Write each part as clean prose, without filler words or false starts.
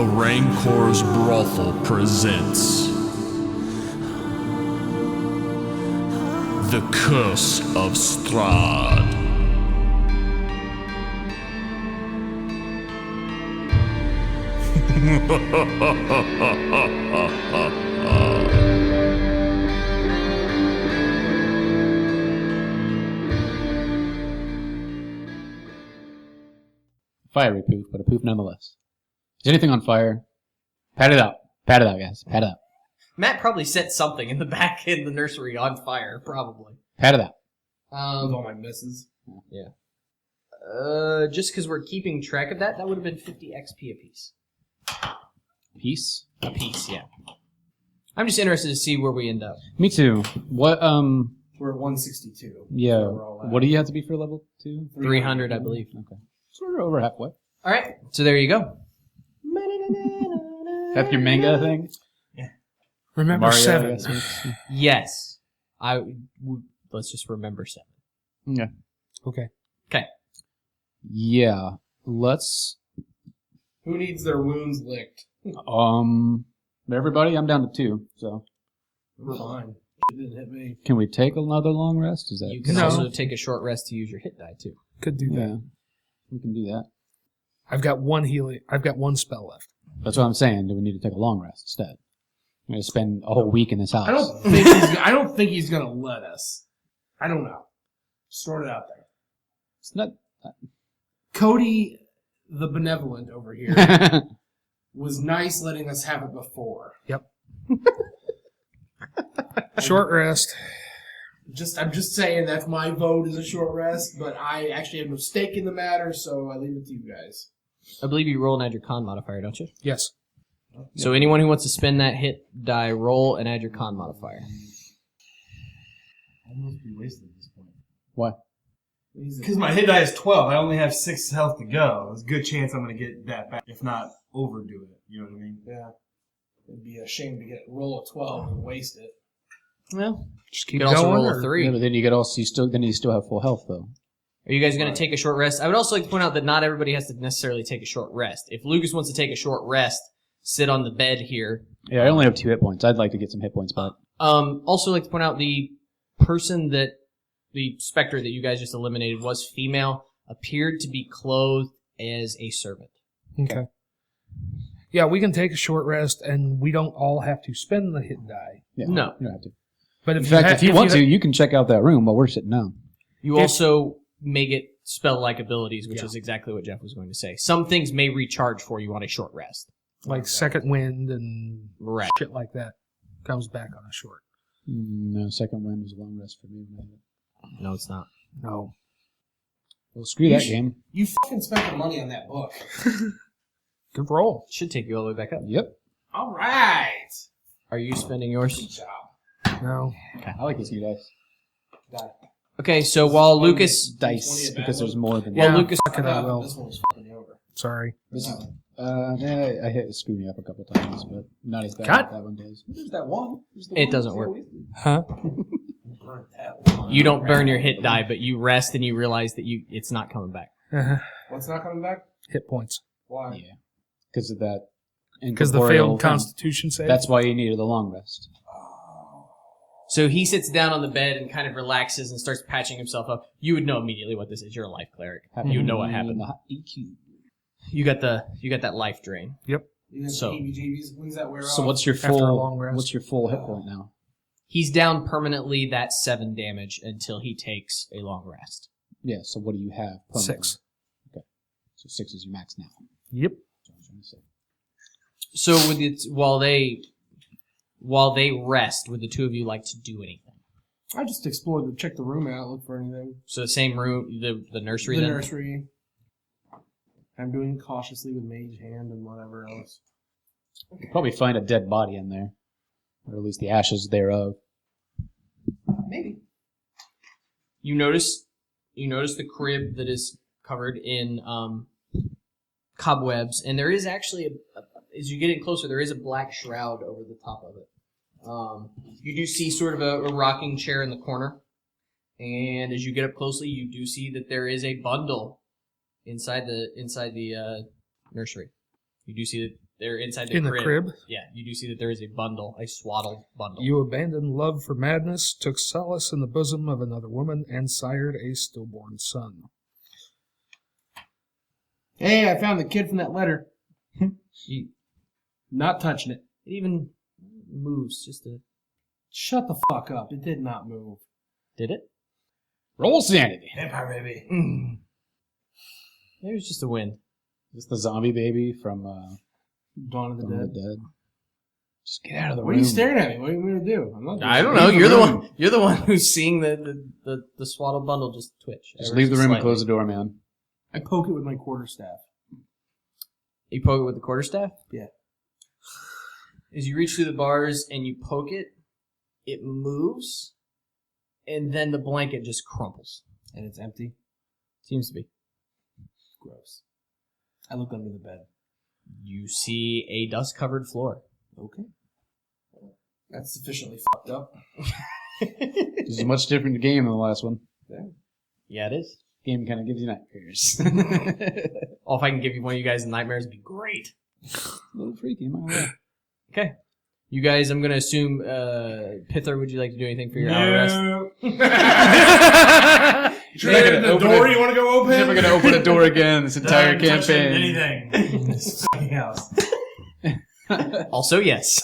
The Rancor's Brothel presents The Curse of Strahd. Fiery poof, but a poof nonetheless. Is anything on fire? Pat it out. Pat it out, guys. Pat it out. Matt probably set something in the back in the nursery on fire, probably. Pat it out. With all my misses. Yeah. Just because we're keeping track of that, that would have been 50 XP apiece. Peace? A piece, yeah. I'm just interested to see where we end up. Me too. What, We're at 162. yeah. So we're all at. What do you have to be for level 2? 300, I believe. Okay. So we're over halfway. All right, so there you go. That's your manga thing? Remember Mario, 7. I guess. Yes. Let's just remember 7. Yeah. Okay. Okay. Yeah. Let's, Who needs their wounds licked? everybody, I'm down to 2, so. We're fine. It didn't hit me. Can we take another long rest? Is that? You can No. also take a short rest to use your hit die, too. Could do that. Yeah. We can do that. I've got one healing. I've got one spell left. That's what I'm saying. Do we need to take a long rest instead? I'm going to spend a whole week in this house. I don't think he's gonna let us. I don't know. Just throwing it out there. It's not. Cody, the benevolent over here, was nice letting us have it before. Yep. Short rest. I'm just saying that's my vote is a short rest, but I actually have no stake in the matter, so I leave it to you guys. I believe you roll and add your con modifier, don't you? Yes. So anyone who wants to spend that hit die, roll and add your con modifier. I must be wasted at this point. Why? Because my hit die is 12. I only have 6 health to go. There's a good chance I'm going to get that back, if not overdo it. You know what I mean? Yeah. It'd be a shame to get roll a 12 and waste it. Well, Just you keep can also going. roll or- a 3. Yeah, but then you get also you still have full health though. Are you guys going to take a short rest? I would also like to point out that not everybody has to necessarily take a short rest. If Lucas wants to take a short rest, sit on the bed here. Yeah, I only have 2 hit points. I'd like to get some hit points back. Also like to point out the person that the specter that you guys just eliminated was female, appeared to be clothed as a servant. Okay. Yeah, we can take a short rest, and we don't all have to spend the hit die. Yeah, No. you don't have to. But In fact, if you want to, you can check out that room while we're sitting down. You If- also may get spell-like abilities, which Yeah. is exactly what Jeff was going to say. Some things may recharge for you on a short rest. like second wind and Right. shit like that comes back on a short. No, second wind was a long rest for me. No, it's not. No. Well, screw that game. You fucking spent the money on that book. Good roll. Should take you all the way back up. Yep. All right. Are you spending yours? Good job. No. I like these new dice. Got it. Okay, so while Lucas... Dice, because there's more than Well, Yeah, Lucas... fuck it, I will. This one was fucking over. Sorry. This is, I hit it screwed me up a couple times, but not as bad God. as that one does. There's that one. There's the It one. doesn't work. Huh? Burnt that one. You don't burn your hit die, but you rest and you realize that it's not coming back. Uh-huh. What's not coming back? Hit points. Why? Yeah, because of that. Because the incorporeal failed thing. Constitution save. That's why you needed the long rest. So he sits down on the bed and kind of relaxes and starts patching himself up. You would know immediately what this is. You're a life cleric. You would know what happened. The hot EQ. You got that life drain. You got So- heebie-jeebies? When's that wear So off? what's your After a full? long rest. What's your full hit point now? He's down permanently that 7 damage until he takes a long rest. Yeah. So what do you have? permanently? 6. Okay. So 6 is your max now. Yep. That's what I was trying to say. So with it, while they rest, would the two of you like to do anything? I just explored check the room out, look for anything. So the same room, the nursery. The then? nursery. I'm doing it cautiously with mage hand and whatever else. Probably find a dead body in there, or at least the ashes thereof. Maybe. You notice the crib that is covered in cobwebs, and there is actually as you get in closer, there is a black shroud over the top of it. You do see sort of a rocking chair in the corner, and as you get up closely, you do see that there is a bundle inside the nursery. You do see that they're inside In the crib? Yeah, you do see that there is a bundle, a swaddled bundle. You abandoned love for madness, took solace in the bosom of another woman, and sired a stillborn son. Hey, I found the kid from that letter. You- Not touching it. It even moves just a... Shut the fuck up. It did not move. Did it? Roll sanity. Vampire baby. Maybe it's just a wind. Is this the zombie baby from Dawn of the Dawn Dead. of the Dead? Just get out of the What room. are you staring at me? What are you going to do? I'm not I don't know. You're the one. You're the one who's seeing the swaddled bundle just twitch. Just ever leave the so room and slightly. close the door, man. I poke it with my quarterstaff. You poke it with the quarterstaff? Yeah. As you reach through the bars and you poke it, it moves, and then the blanket just crumples. And it's empty. Seems to be. Gross. I look under the bed. You see a dust-covered floor. Okay. That's sufficiently fucked up. This is a much different game than the last one. Yeah, it is. Game kind of gives you nightmares. Oh, if I can give you one of you guys nightmares, it'd be great. A little freaky, am I right? Okay. You guys, I'm going to assume, Pithur, would you like to do anything for your hour rest? The door you want to go open? Never gonna open a door again this entire Not touching campaign. Anything. This fucking house. Also, yes.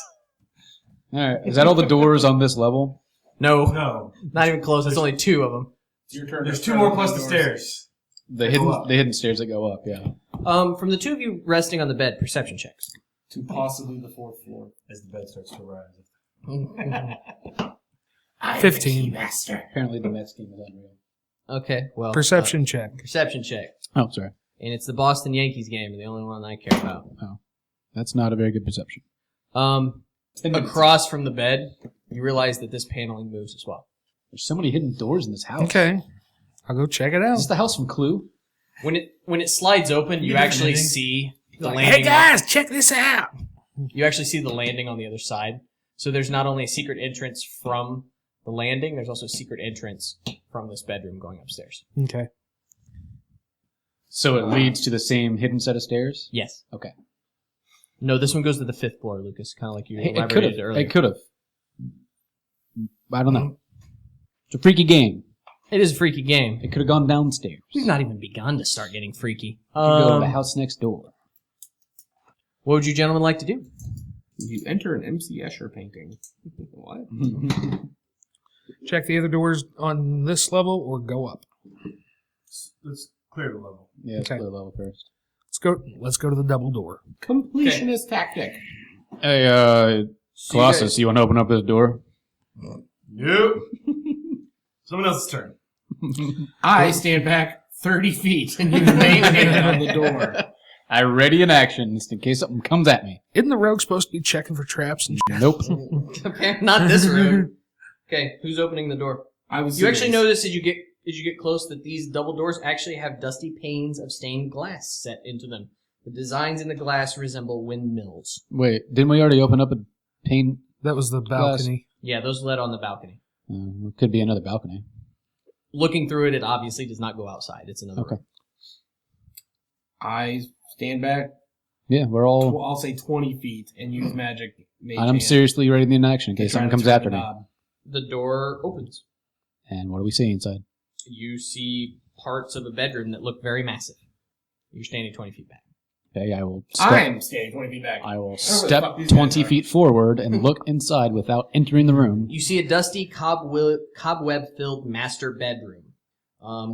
Alright, is that all the doors on this level? No, No. not even close. There's only 2 of them. It's your turn. There's 2 more plus the stairs. The Go hidden stairs that go up, yeah. From the 2 of you resting on the bed, perception checks. To possibly the 4th floor. As the bed starts to rise. 15. Apparently the Mets game is unreal. Okay, well. Perception check. Perception check. Oh, sorry. And it's the Boston Yankees game, the only one I care about. That's not a very good perception. Across from the bed, you realize that this paneling moves as well. There's so many hidden doors in this house. Okay. I'll go check it out. Is this the house from Clue? When it slides open, you actually see the landing. Hey guys, check this out. You actually see the landing on the other side. So there's not only a secret entrance from the landing, there's also a secret entrance from this bedroom going upstairs. Okay. So it leads to the same hidden set of stairs? Yes. Okay. No, this one goes to the 5th floor, Lucas, kind of like you It could elaborated have. earlier. It could have. I don't know. It's a freaky game. It is a freaky game. It could have gone downstairs. We've not even begun to start getting freaky. You could go to the house next door. What would you gentlemen like to do? You enter an MC Escher painting. What? Check the other doors on this level or go up. Let's clear the level. Yeah, let's Okay. go to level first. Let's go to the double door. Completionist tactic. Hey, Colossus, you want to open up this door? Nope. Someone else's turn. I stand back 30 feet and you remain hanging on the door. I ready in action just in case something comes at me. Isn't the rogue supposed to be checking for traps and shit? Nope. Not this room. Okay, who's opening the door? I was. You actually notice as you get close that these double doors actually have dusty panes of stained glass set into them. The designs in the glass resemble windmills. Wait, didn't we already open up a pane? That was the balcony. Yeah, those led on the balcony. It could be another balcony. Looking through it, it obviously does not go outside. It's another Okay. room. I stand back. Yeah, we're all... I'll say 20 feet and use magic. Mage I'm hand seriously ready in action in to case try something to comes turn after the me. knob. The door opens. And what do we see inside? You see parts of a bedroom that look very massive. You're standing 20 feet back. Okay, I will step... I'm standing 20 feet back. I will where the step fuck these 20 guys are. feet forward and look inside without entering the room. You see a dusty cobweb-filled master bedroom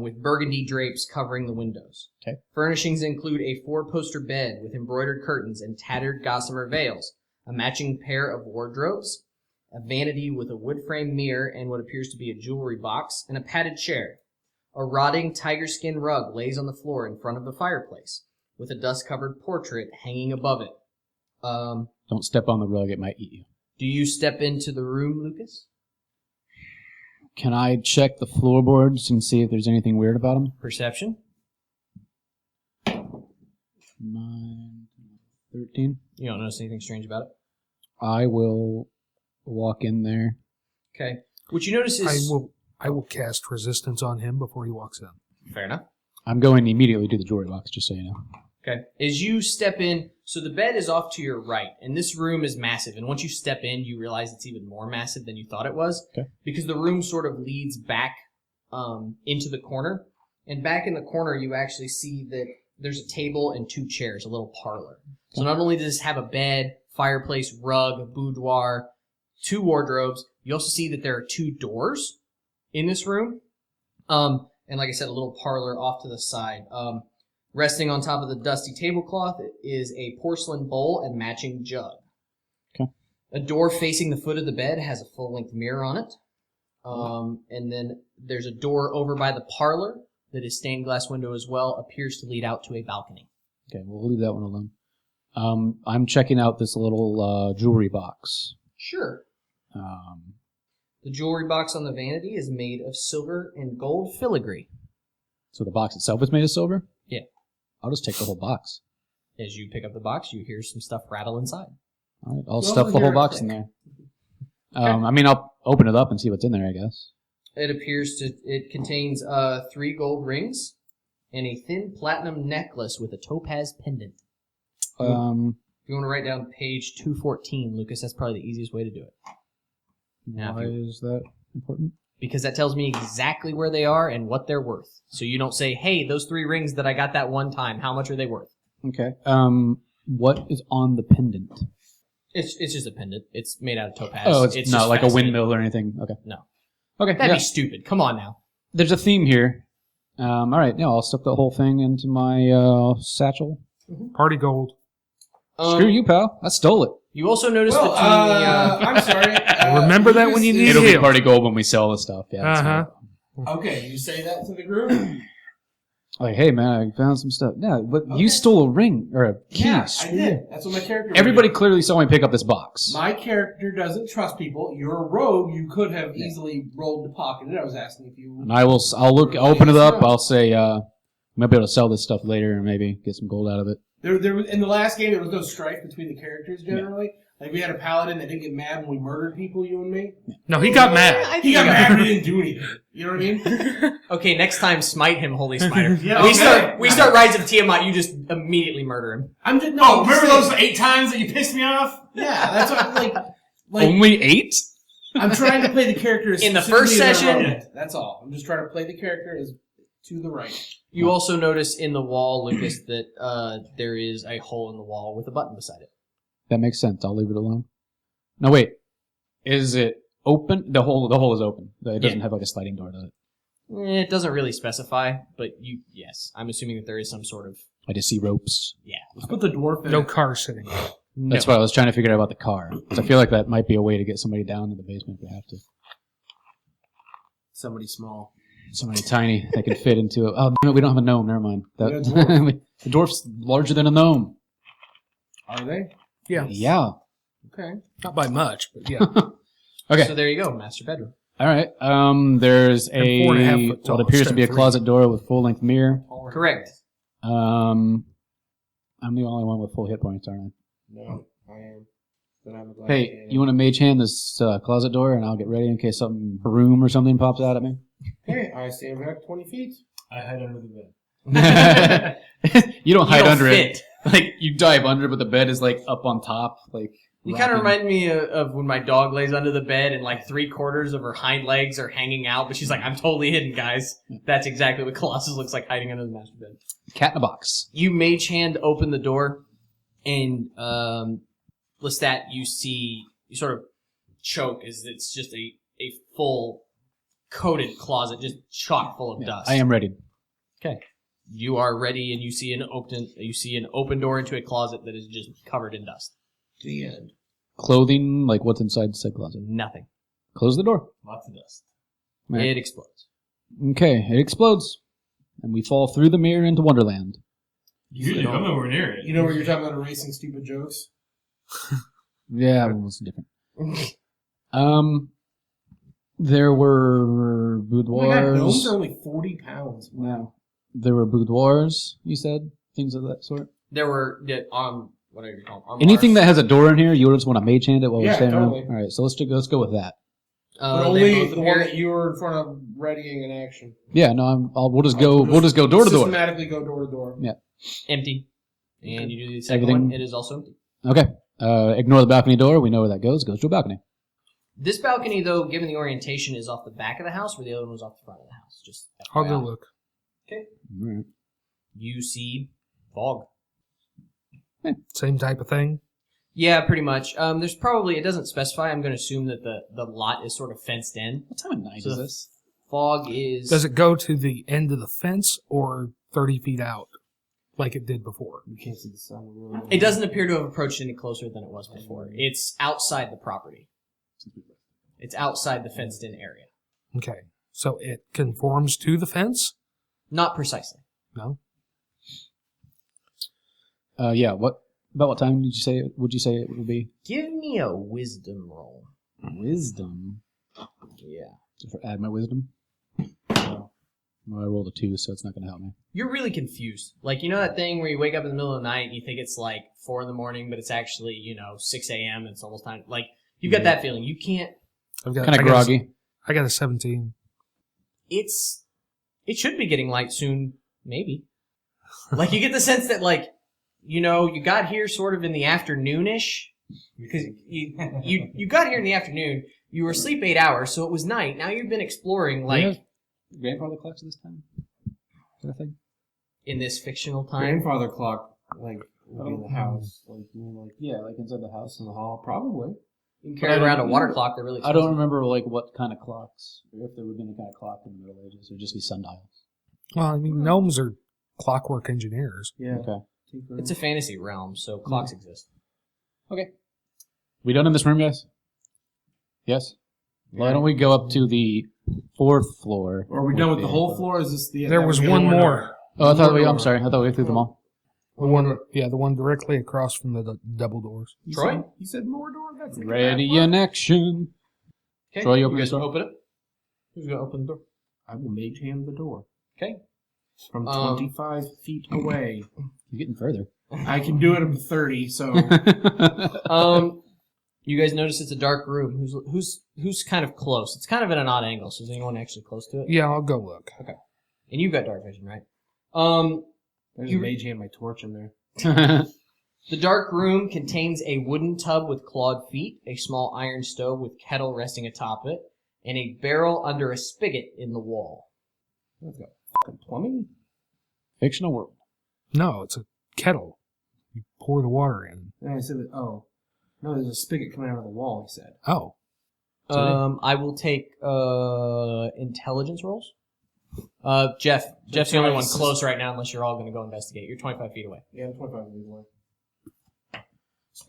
with burgundy drapes covering the windows. Okay. Furnishings include a 4-poster bed with embroidered curtains and tattered gossamer veils, a matching pair of wardrobes, a vanity with a wood-frame mirror and what appears to be a jewelry box, and a padded chair. A rotting tiger skin rug lays on the floor in front of the fireplace, with a dust-covered portrait hanging above it. Don't step on the rug, it might eat you. Do you step into the room, Lucas? Can I check the floorboards and see if there's anything weird about them? Perception? 9, 13. You don't notice anything strange about it? I will walk in there. Okay. What you notice is... I will cast resistance on him before he walks in. Fair enough. I'm going immediately to the jewelry box, just so you know. Okay. As you step in, So the bed is off to your right, and this room is massive. And once you step in, you realize it's even more massive than you thought it was. Okay. Because the room sort of leads back into the corner. And back in the corner, you actually see that there's a table and 2 chairs, a little parlor. So not only does this have a bed, fireplace, rug, boudoir, 2 wardrobes, you also see that there are 2 doors in this room. And like I said, a little parlor off to the side. Resting on top of the dusty tablecloth is a porcelain bowl and matching jug. Okay. A door facing the foot of the bed has a full-length mirror on it. And then there's a door over by the parlor that is stained glass window as well, appears to lead out to a balcony. Okay, we'll leave that one alone. I'm checking out this little jewelry box. Sure. The jewelry box on the vanity is made of silver and gold filigree. So the box itself is made of silver? Yeah. I'll just take the whole box. As you pick up the box, you hear some stuff rattle inside. All right, I'll Well, stuff the whole here, box in there. I mean, I'll open it up and see what's in there, I guess. It contains 3 gold rings and a thin platinum necklace with a topaz pendant. If you want to write down page 214, Lucas, that's probably the easiest way to do it. Now, Why is that important? because that tells me exactly where they are and what they're worth. So you don't say, hey, those 3 rings that I got that one time, how much are they worth? Okay. What is on the pendant? It's just a pendant. It's made out of topaz. Oh, it's not just like a fascinating. windmill or anything. Okay. No. Okay. That'd yeah. be stupid. Come on now. There's a theme here. All right. Yeah, I'll stuff the whole thing into my satchel. Party gold. Screw you, pal. I stole it. You also notice Well, between I'm sorry. Remember that when you need It'll be heal. party gold when we sell the stuff. Yeah. that's Uh-huh. right. Okay, you say that to the group? Like, hey man, I found some stuff. Yeah, but you stole a ring or a key. Yeah, I Screw did. you. That's what my character Everybody would do. clearly saw me pick up this box. My character doesn't trust people. You're a rogue. You could have easily rolled to pocket it. I was asking if you... And I'll open it up. I'll say, I might be able to sell this stuff later and maybe get some gold out of it. There was, in the last game, there was no strife between the characters, generally. Like, we had a paladin that didn't get mad when we murdered people, you and me. No, he got mad. He got mad, but he didn't do anything. You know what I mean? Okay, next time, smite him, Holy Smiter. Yeah, we okay. start Rise of Tiamat, you just immediately murder him. I'm just... No, Oh, I'm just remember those saying- 8 times that you pissed me off? Yeah, that's what, like... Only 8? I'm trying to play the character as In the first specifically as session- right. That's all. I'm just trying to play the character as to the right. You also notice in the wall, Lucas, that there is a hole in the wall with a button beside it. That makes sense. I'll leave it alone. No, wait. Is it open? The hole is open. It doesn't have like a sliding door, does it? It doesn't really specify, but yes. I'm assuming that there is some sort of... I just see ropes. Yeah. Let's put the dwarf in. No car sitting. That's what I was trying to figure out about the car. 'Cause I feel like that might be a way to get somebody down to the basement if we have to. Somebody small. Somebody tiny that can fit into it. Oh, no, we don't have a gnome. Never mind. We got a dwarf. The dwarf's larger than a gnome. Are they? Yeah. Yeah. Okay. Not by much, but yeah. Okay. So there you go, master bedroom. All right. There's And 4.5 foot tall what appears to be a instead of closet door with full length mirror. Correct. I'm the only one with full hit points, aren't No, I am. Then I'm a I? black Hey, cannon. you want to mage hand this closet door, and I'll get ready in case something broom or something pops out at me. Hey, I stand back 20 feet. I hide under the bed. You don't hide don't under fit. it. Like you dive under, but the bed is like up on top. Like You kind of rocking. remind me of when my dog lays under the bed and like 3/4 of her hind legs are hanging out, but she's like, I'm totally hidden, guys. That's exactly what Colossus looks like hiding under the master bed. Cat in a box. You mage hand open the door, and Lestat, you sort of choke as it's just a full coated closet, just chock full of Yeah, dust. I am ready. Okay. You are ready, and you see an open door into a closet that is just covered in dust. The end. Clothing, like what's inside said closet. Nothing. Close the door. Lots of dust. Right. It explodes. Okay, it explodes, and we fall through the mirror into Wonderland. You didn't come nowhere near it. You know where you're talking about erasing stupid jokes? Yeah, it was different. There were Oh my god, gnomes boudoirs. are only 40 pounds. No, there were boudoirs. You said things of that sort. There were whatever you call them. Anything that has a door in here, you just want to mage hand it while we're Yeah, standing totally. around. All right, so let's go with that. But they only both the one appear- that you were in front of readying in action. Yeah, no, we'll just go door to door. Systematically go door to door. empty. And you do the second Everything- one. It is also empty. Okay. Ignore the balcony door. We know where that goes. Goes to a balcony. This balcony, though, given the orientation, is off the back of the house, where the other one was off the front of the house. Just I'll go FYI. look. Okay. All right. You see fog. Same type of thing. Yeah, pretty much. There's probably, it doesn't specify. I'm going to assume that the lot is sort of fenced in. What time of night So is the this? Fog is... Does it go to the end of the fence or 30 feet out like it did before? You can't see the sun. Really. It doesn't appear to have approached any closer than it was before. It's outside the property. It's outside the fenced-in area. Okay. So it conforms to the fence? Not precisely. No? Yeah. About what time would you say it would be? Give me a wisdom roll. Wisdom. Yeah. Just add my wisdom. Well, I rolled a 2, so it's not going to help me. You're really confused. Like, you know that thing where you wake up in the middle of the night and you think it's like 4 in the morning, but it's actually, 6 a.m. and it's almost time. Like, you've got that feeling. You can't... I've got, Kind of groggy. I got a 17. It should be getting light soon, maybe. Like, you get the sense that, like, you got here sort of in the afternoonish. Because you got here in the afternoon. You were asleep 8 hours, so it was night. Now you've been exploring, like... grandfather clocks at this time? Is that a thing? In this fictional time. Grandfather clock, like, would be in the house. Like, Yeah, like inside the house. in the hall, probably. You can carry around a water clock. They're really I expensive. don't remember like what kind of clocks, or if there would be any kind of clock in the Middle Ages. It would just be sundials. Well, I mean, gnomes are clockwork engineers. Yeah. Okay. It's a fantasy realm, so clocks exist. Okay. We done in this room, guys? Yes? Why don't we go up to the 4th floor? Are we done with the whole floor? Is this the? There was one more. Oh, I'm sorry. I thought we went through them all. The one directly across from the double doors. Troy? You said more door? That's like Ready in action. Okay. Troy, you open guys the door? open it? Who's going to open the door? I will mage hand the door. Okay. From 25 feet away. You're getting further. I can do it from 30, so... You guys notice it's a dark room. Who's kind of close? It's kind of at an odd angle, so is anyone actually close to it? Yeah, I'll go look. And you've got dark vision, right? There's You- a mage hand my torch in there. The dark room contains a wooden tub with clawed feet, a small iron stove with kettle resting atop it, and a barrel under a spigot in the wall. What's that? Fucking plumbing? Fictional world. No, it's a kettle. You pour the water in. And I said that, oh. No, there's a spigot coming out of the wall, he said. Oh. I will take intelligence rolls. Jeff's the only one close right now, unless you're all going to go investigate. You're 25 feet away. Yeah, 25 feet away.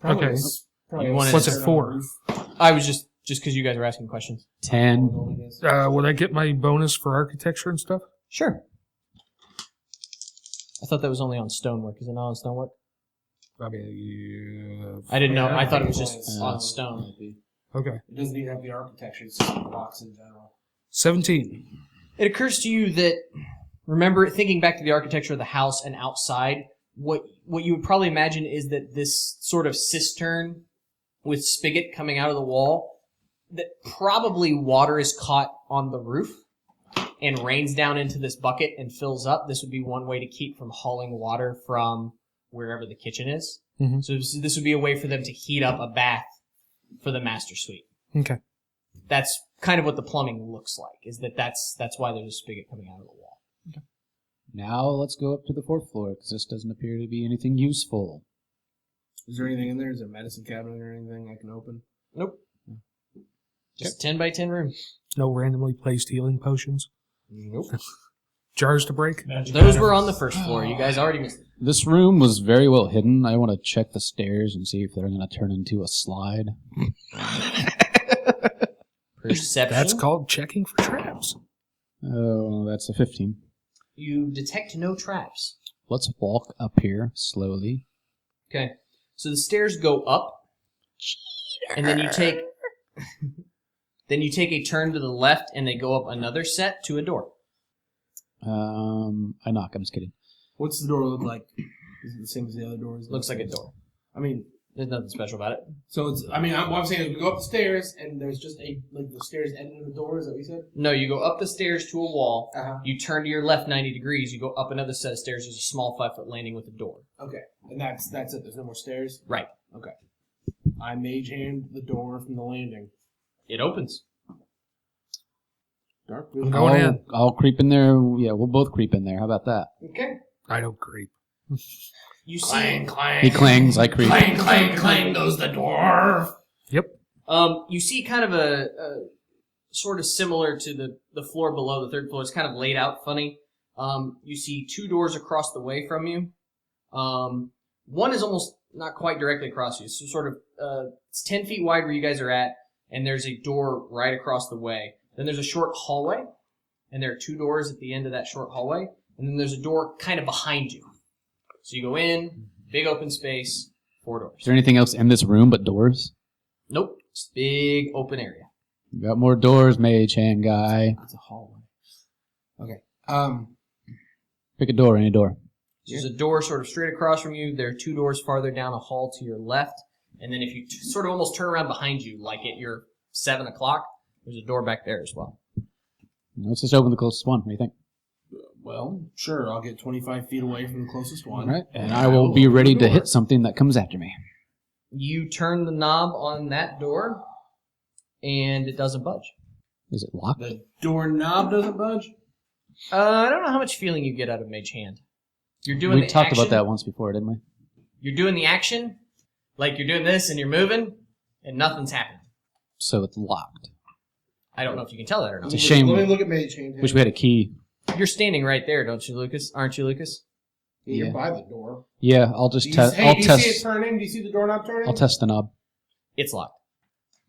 Okay. You wanted What's to- it for? I was just because you guys were asking questions. 10. Would I get my bonus for architecture and stuff? Sure. I thought that was only on stonework. Is it not on stonework? I mean, I didn't know. Yeah, I thought it I was think just it's on on stone. okay. It doesn't even have the architecture, it's just blocks in general. 17. It occurs to you that, remember, thinking back to the architecture of the house and outside, what you would probably imagine is that this sort of cistern with spigot coming out of the wall, that probably water is caught on the roof and rains down into this bucket and fills up. This would be one way to keep from hauling water from wherever the kitchen is. Mm-hmm. So this would be a way for them to heat up a bath for the master suite. Okay. That's kind of what the plumbing looks like, is that's why there's a spigot coming out of the wall. Now let's go up to the 4th floor, because this doesn't appear to be anything useful. Is there anything in there? Is there a medicine cabinet or anything I can open? Nope. Just 10 by 10 room. No randomly placed healing potions. Nope. Jars to break. Those were on the first floor. You guys already missed it. This room was very well hidden. I want to check the stairs and see if they're going to turn into a slide. Perception. That's called checking for traps. Oh, that's a 15. You detect no traps. Let's walk up here slowly. Okay. So the stairs go up, and then you take a turn to the left, and they go up another set to a door. I knock. I'm just kidding. What's the door look like? Is it the same as the other doors? Looks like a door. I mean, There's nothing special about it. So it's. I mean, what I'm saying is we go up the stairs and there's just the stairs end in the door. Is that what you said? No, you go up the stairs to a wall. Uh-huh. You turn to your left 90 degrees. You go up another set of stairs. There's a small 5-foot landing with a door. Okay, and that's it. There's no more stairs. Right. Okay. I mage hand the door from the landing. It opens. Dark I'm vision. going in. I'll creep in there. Yeah, we'll both creep in there. How about that? Okay. I don't creep. You see, Clang, clang. He clangs. I creep. Clang, clang, clang goes the door. Yep. you see kind of a sort of similar to the floor below, the third floor. It's kind of laid out funny. You see 2 doors across the way from you. One is almost not quite directly across you. So sort of, it's 10 feet wide where you guys are at, and there's a door right across the way. Then there's a short hallway, and there are 2 doors at the end of that short hallway. And then there's a door kind of behind you. So you go in, big open space, 4 doors. Is there anything else in this room but doors? Nope. It's a big open area. You got more doors, mage hand guy. It's a hallway. Okay. Pick a door, any door. There's a door sort of straight across from you. There are 2 doors farther down a hall to your left. And then if you sort of almost turn around behind you, like at your 7 o'clock, there's a door back there as well. Let's just open the closest one. What do you think? Well, sure. I'll get 25 feet away from the closest one. All right. And I will be ready to hit something that comes after me. You turn the knob on that door, and it doesn't budge. Is it locked? The doorknob doesn't budge. I don't know how much feeling you get out of Mage Hand. You're doing We the talked action. about that once before, didn't we? You're doing the action, like you're doing this and you're moving, and nothing's happening. So it's locked. I don't know if you can tell that or not. It's a shame. Let me look at mage hand. Wish we had a key. You're standing right there, don't you, Lucas? Aren't you, Lucas? You're Yeah. by the door. Yeah, I'll just Do you, test. hey, I'll do you see it test. turning? Do you see the doorknob turning? I'll test the knob. It's locked.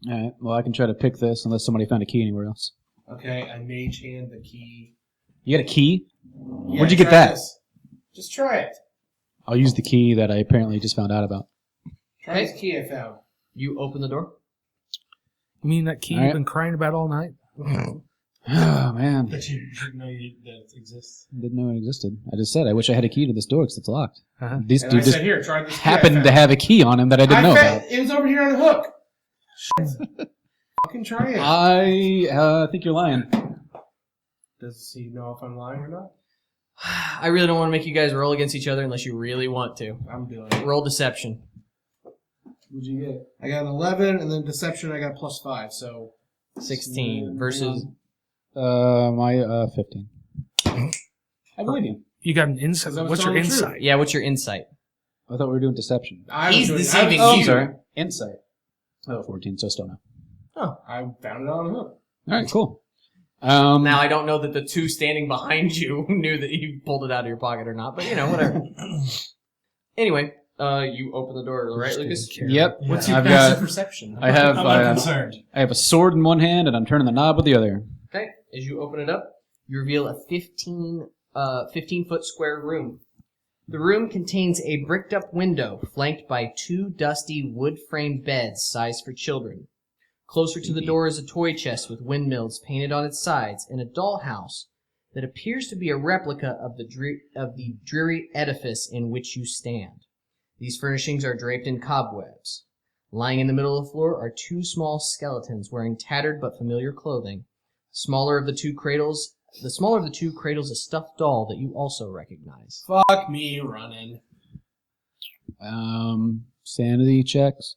All right. Well, I can try to pick this unless somebody found a key anywhere else. Okay, I mage hand the key. You got a key? Yeah, Where'd you get try that? this. Just try it. I'll use the key that I apparently just found out about. Try this key I found. You open the door. You mean that key All right. you've been crying about all night? Oh man, That you didn't know that it exists. didn't know it existed. I just said I wish I had a key to this door because it's locked. Uh-huh. This And dude I just said, here, try this key I happened found. to have a key on him that I didn't know about. It was over here on the hook. Fucking try it. I think you're lying. Does he know if I'm lying or not? I really don't want to make you guys roll against each other unless you really want to. I'm doing it. Roll deception. What'd you get? I got an 11, and then deception I got +5, so... 16 versus... My 15. I believe you. You got an insight. Because I was What's your telling the truth. insight? Yeah, what's your insight? I thought we were doing deception. He's deceiving Oh, you. I'm sorry. Insight. Oh, 14, so still no. I found it on the hook. All right, cool. Now, I don't know that the 2 standing behind you knew that you pulled it out of your pocket or not, but, you know, whatever. Anyway, you open the door, right, Lucas? Yep. What's your I've passive got. perception? I have. I'm concerned. I have a sword in one hand and I'm turning the knob with the other. Okay, as you open it up, you reveal a 15-foot square room. The room contains a bricked-up window flanked by 2 dusty wood-framed beds sized for children. Closer to the door is a toy chest with windmills painted on its sides and a dollhouse that appears to be a replica of the dreary edifice in which you stand. These furnishings are draped in cobwebs. Lying in the middle of the floor are 2 small skeletons wearing tattered but familiar clothing. The smaller of the two cradles a stuffed doll that you also recognize. Fuck me running. Sanity checks.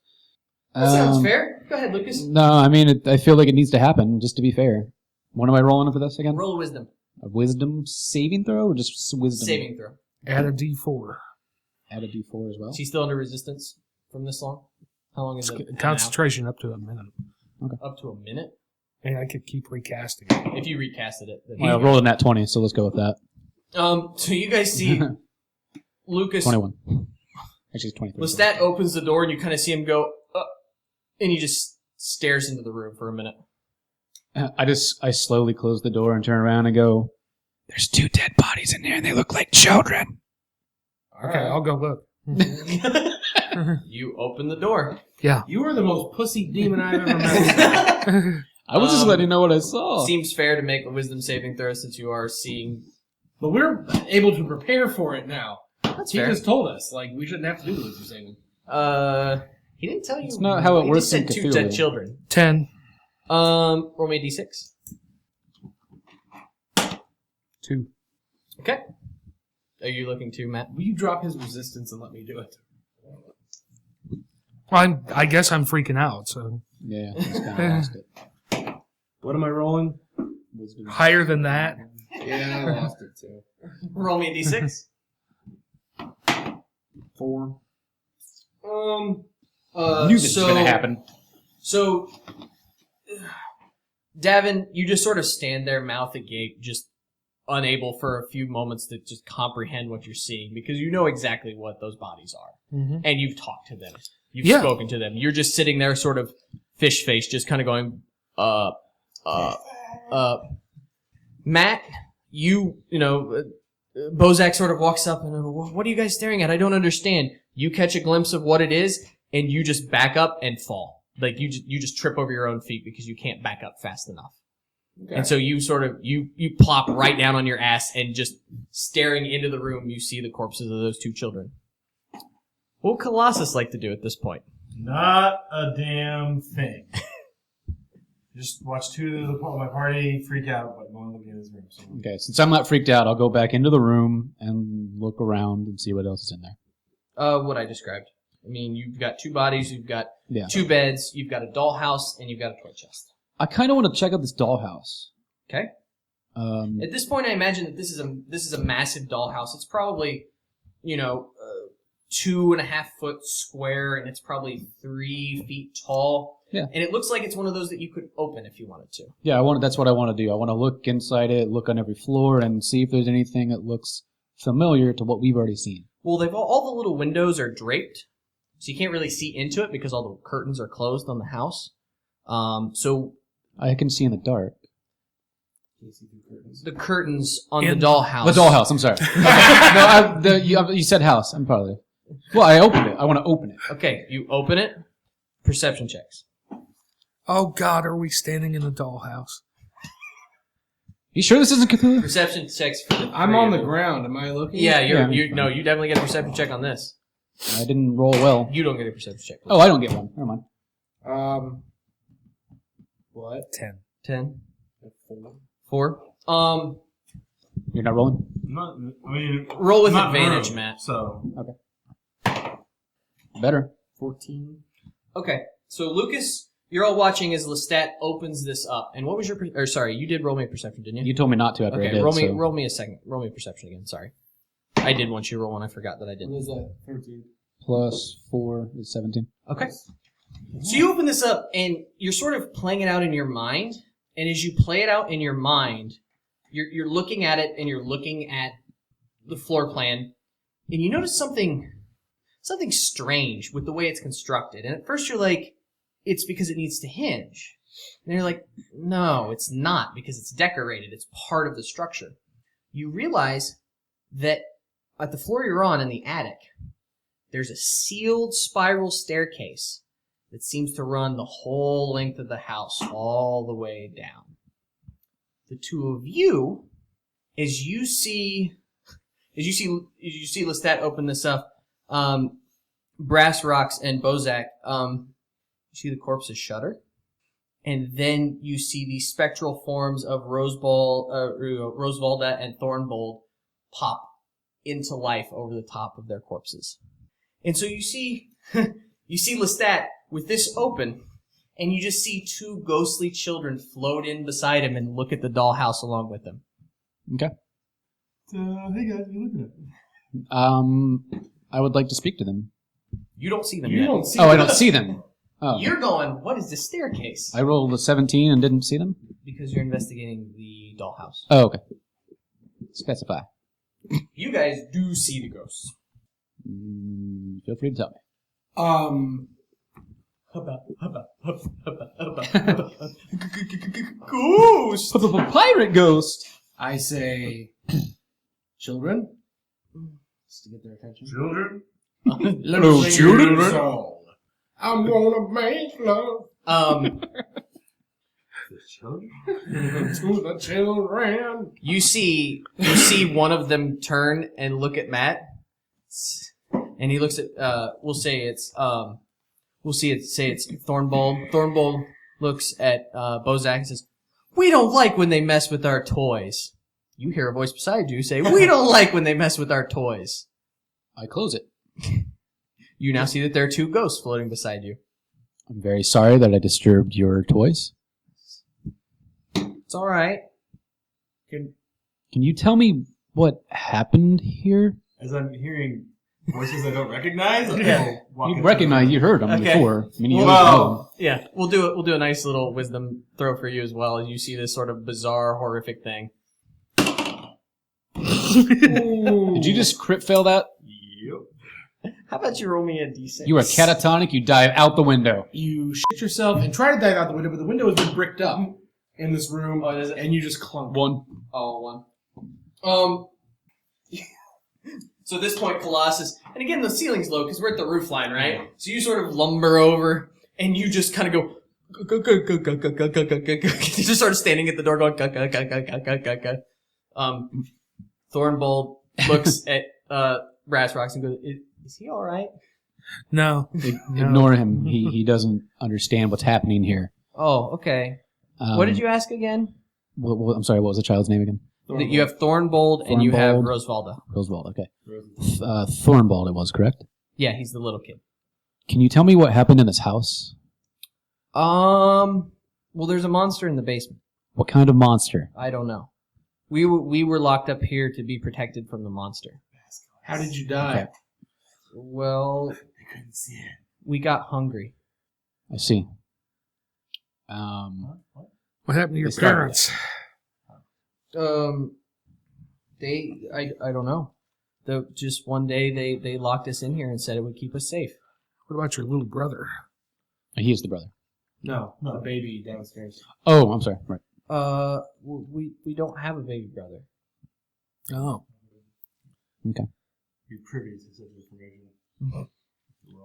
That sounds fair. Go ahead, Lucas. No, I mean, I feel like it needs to happen, just to be fair. What am I rolling for this again? Roll a wisdom. A wisdom saving throw or just wisdom? Saving throw. Add a D4. Add a d4 as well. Is he still under resistance from this long? How long is it? Concentration up to a minute. Up to a minute? And I could keep recasting it. If you recasted it. Then Well, I rolled a nat 20, so let's go with that. So you guys see Lucas. 21. Actually, it's 23. Lestat opens the door and you kind of see him go, and he just stares into the room for a minute. I slowly close the door and turn around and go, there's 2 dead bodies in there and they look like children. Okay, I'll go look. You open the door. Yeah. You are the most pussy demon I've ever met. I was just letting you know what I saw. Seems fair to make a wisdom saving throw since you are seeing. But we're able to prepare for it now. That's He fair. just told us, like, we shouldn't have to do the wisdom saving. He didn't tell you. It's not how it he works just in said 2 Cthulhu. dead children. 10. Roll me a d6. 2. Okay. Are you looking to, Matt? Will you drop his resistance and let me do it? Well, I guess I'm freaking out, so. Yeah, just kind of lost it. What am I rolling? Higher than that. Yeah, I lost it too. Roll me a d6. 4. Knew this was going to happen. So, Davun, you just sort of stand there, mouth agape, just unable for a few moments to just comprehend what you're seeing because you know exactly what those bodies are. Mm-hmm. And you've talked to them. You've Yeah. spoken to them. You're just sitting there sort of fish face, just kind of going, Matt, Bozak sort of walks up and, what are you guys staring at? I don't understand. You catch a glimpse of what it is and you just back up and fall. Like you just trip over your own feet because you can't back up fast enough. Okay. And so you sort of, you plop right down on your ass and just staring into the room, you see the corpses of those 2 children. What would Colossus like to do at this point? Not a damn thing. Just watch 2 of my party freak out, but no one looking at his room. So. Okay, since I'm not freaked out, I'll go back into the room and look around and see what else is in there. What I described. I mean, you've got 2 bodies, you've got Yeah. 2 beds, you've got a dollhouse, and you've got a toy chest. I kind of want to check out this dollhouse. Okay. At this point, I imagine that this is a massive dollhouse. It's probably, 2.5 foot square, and it's probably 3 feet tall. Yeah. And it looks like it's one of those that you could open if you wanted to. Yeah, that's what I want to do. I want to look inside it, look on every floor, and see if there's anything that looks familiar to what we've already seen. Well, they've all the little windows are draped, so you can't really see into it because all the curtains are closed on the house. So I can see in the dark. the curtains on In the dollhouse. The dollhouse, I'm sorry. Okay. No, you said house. I'm probably... Well, I opened it. I want to open it. Okay, you open it. Perception checks. Oh, God, are we standing in the dollhouse? You sure this isn't Cthulhu? Perception checks for the I'm three on of the you. ground. Am I looking? Yeah, Yeah. you definitely get a perception check on this. I didn't roll well. You don't get a perception check. Oh, I don't get one. Never mind. What? 10. 10. 4. 4. You're not rolling? Roll with not advantage, room, Matt. So Better. 14. Okay, so Lucas, you're all watching as Lestat opens this up. And what was your... you did roll me a perception, didn't you? You told me not to after I Okay, did. roll so. me a second. Roll me a perception again, sorry. I did once you roll one, I forgot that I did. What is that? 13. Plus 4 is 17. Okay. So you open this up, and you're sort of playing it out in your mind. And as you play it out in your mind, you're looking at it, and you're looking at the floor plan, and you notice something strange with the way it's constructed. And at first you're like, it's because it needs to hinge. And you're like, no, it's not, because it's decorated. It's part of the structure. You realize that at the floor you're on in the attic, there's a sealed spiral staircase that seems to run the whole length of the house all the way down. The 2 of you, as you see Lestat open this up, Brassrocks and Bozak, you see the corpses shudder, and then you see the spectral forms of Rosevalda and Thornbold pop into life over the top of their corpses. And so you see Lestat with this open, and you just see 2 ghostly children float in beside him and look at the dollhouse along with him. Okay. hey guys, what are you looking at? I would like to speak to them. You don't see them You yet. don't see Oh, I that. don't see them. Oh. You're going, what is this staircase? I rolled a 17 and didn't see them? Because you're investigating the dollhouse. Oh, okay. Specify. You guys do see the ghosts. Feel free to tell me. Ghost! Pirate ghost! I say, children, just to get their attention. Children? Hello, Sing children. your song. I'm gonna make love Children? to the children. You see one of them turn and look at Matt, and he looks at. We'll say we'll say it's Thornbold. Thornbold looks at Bozak and says, "We don't like when they mess with our toys." You hear a voice beside you say, "We don't like when they mess with our toys." I close it. You now see that there are 2 ghosts floating beside you. I'm very sorry that I disturbed your toys. It's all right. Can you tell me what happened here? As I'm hearing voices I don't recognize. Okay. You heard them Okay. before. I mean, you Well, know. yeah, we'll do a nice little wisdom throw for you as well as you see this sort of bizarre, horrific thing. Did you just crit fail that? Yep. How about you roll me a d6? You are catatonic. You dive out the window. You shit yourself and try to dive out the window, but the window has been bricked up in this room, Oh, is it? and you just clunk. One. Oh, 1. So at this point, Colossus, and again, the ceiling's low because we're at the roof line, right? So you sort of lumber over, and you just kind of go, you just start standing at the door going, Thornbold looks at Brassrocks and goes, "Is he all right?" No. Ignore him. He doesn't understand what's happening here. Oh, okay. What did you ask again? I'm sorry. What was the child's name again? That you have Thornbold and you have Thornbold. Rosevalda. Rosewald. Okay. Thornbald. It was correct. Yeah, he's the little kid. Can you tell me what happened in this house? Well, there's a monster in the basement. What kind of monster? I don't know. We were locked up here to be protected from the monster. How did you die? Okay. Well, I couldn't see it. we got hungry. I see. What happened to your They started parents? I don't know. Just one day they locked us in here and said it would keep us safe. What about your little brother? He is the brother. No. The baby downstairs. Oh, I'm sorry. Right. We don't have a baby brother. Oh. Okay. You're privy to such information.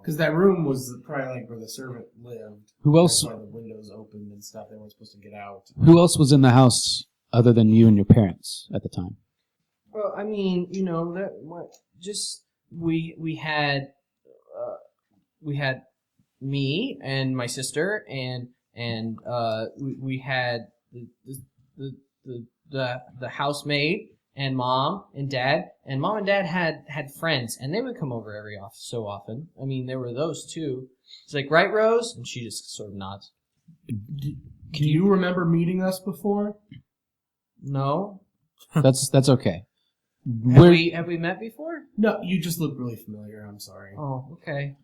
Because that room was probably like where the servant lived. Who else? That's why the windows opened and stuff. They weren't supposed to get out. Who else was in the house other than you and your parents at the time? Well, I mean, we had me and my sister and we had the housemaid and mom and dad, and mom and dad had friends, and they would come over so often. I mean, there were those two. It's like, right, Rose? And she just sort of nods. Can you remember meeting us before? No. That's okay. Have we met before? No, you just look really familiar. I'm sorry. Oh, okay.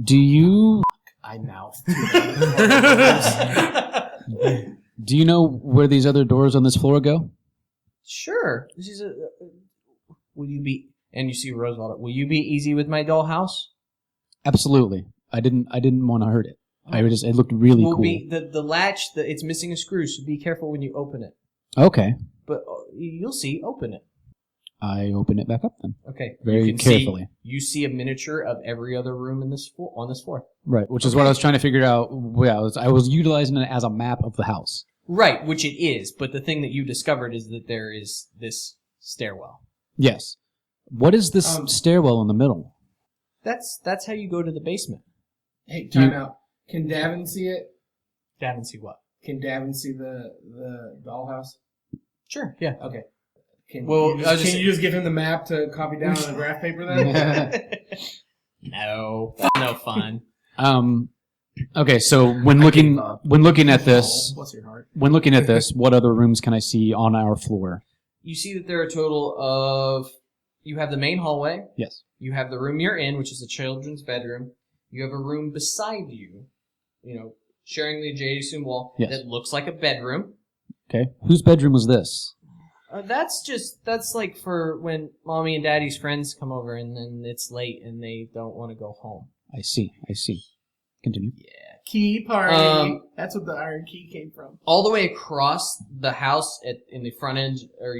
Do you I mouthed. do you know where these other doors on this floor go? Sure. This is will you be? And you see Roosevelt. Will you be easy with my dollhouse? Absolutely. I didn't want to hurt it. It looked really Will cool. be the latch. It's missing a screw, so be careful when you open it. Okay. But you'll see. Open it. I open it back up then. Okay. Very You can see- carefully. you see a miniature of every other room on this floor. Right, which is what I was trying to figure out. Yeah, I was utilizing it as a map of the house. Right, which it is. But the thing that you discovered is that there is this stairwell. Yes. What is this stairwell in the middle? That's how you go to the basement. Hey, time out. Can Davin see it? Davin, see what? Can Davin see the dollhouse? Sure. Yeah. Okay. Can Well, you I was just, just- can you just give him the map to copy down on the graph paper then? No. That's no fun. Okay, so when looking at this, What's your heart? when looking at this, what other rooms can I see on our floor? You see that there are a total of. You have the main hallway. Yes. You have the room you're in, which is the children's bedroom. You have a room beside you, sharing the adjacent wall Yes. that looks like a bedroom. Okay. Whose bedroom was this? That's like for when mommy and daddy's friends come over and then it's late and they don't want to go home. I see. Continue. Key party. That's what the iron key came from. All the way across the house in the front end, or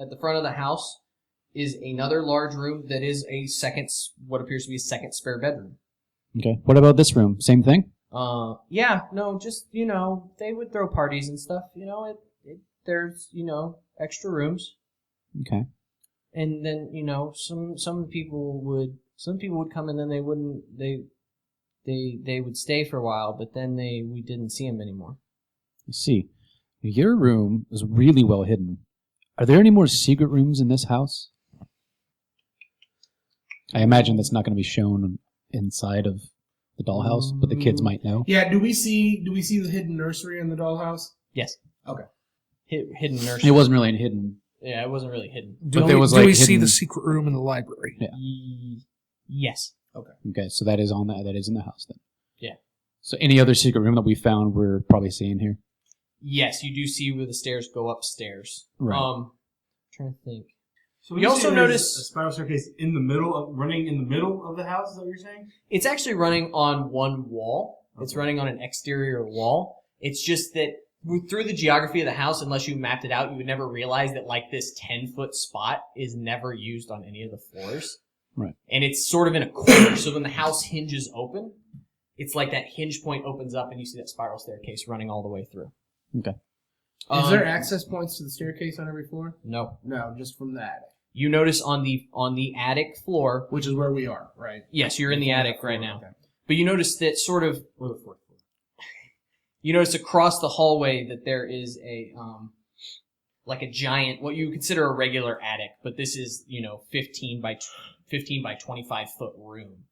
at the front of the house, is another large room that is what appears to be a second spare bedroom. Okay. What about this room? Same thing? Yeah, no, just, they would throw parties and stuff, there's, extra rooms. Okay. And then, some people would come and then they They would stay for a while, but then we didn't see them anymore. I see. Your room is really well hidden. Are there any more secret rooms in this house? I imagine that's not going to be shown inside of the dollhouse, but the kids might know. Yeah. Do we see the hidden nursery in the dollhouse? Yes. Okay. Hidden nursery. It wasn't really hidden. Yeah, it wasn't really hidden. Do there we, was, do like, we see hidden- the secret room in the library? Yeah. Yes. Okay, so that is on that is in the house then. Yeah. So any other secret room that we found, we're probably seeing here. Yes, you do see where the stairs go upstairs. Right. Trying to think. So You you also also notice- notice a spiral staircase in the middle of running in the middle of the house. Is that what you're saying? It's actually running on one wall. It's running on an exterior wall. It's just that through the geography of the house, unless you mapped it out, you would never realize that like this 10-foot spot is never used on any of the floors. Right. And it's sort of in a corner, so when the house hinges open, it's like that hinge point opens up and you see that spiral staircase running all the way through. Okay. Is there access points to the staircase on every floor? No. No, just from the attic, You notice on the attic floor, which is where we are, right? yes, you're in the attic right now. Okay. But you notice that sort of, Or the fourth floor. you notice across the hallway that there is a, like a giant, what you consider a regular attic, but this is, 15 by 25 foot room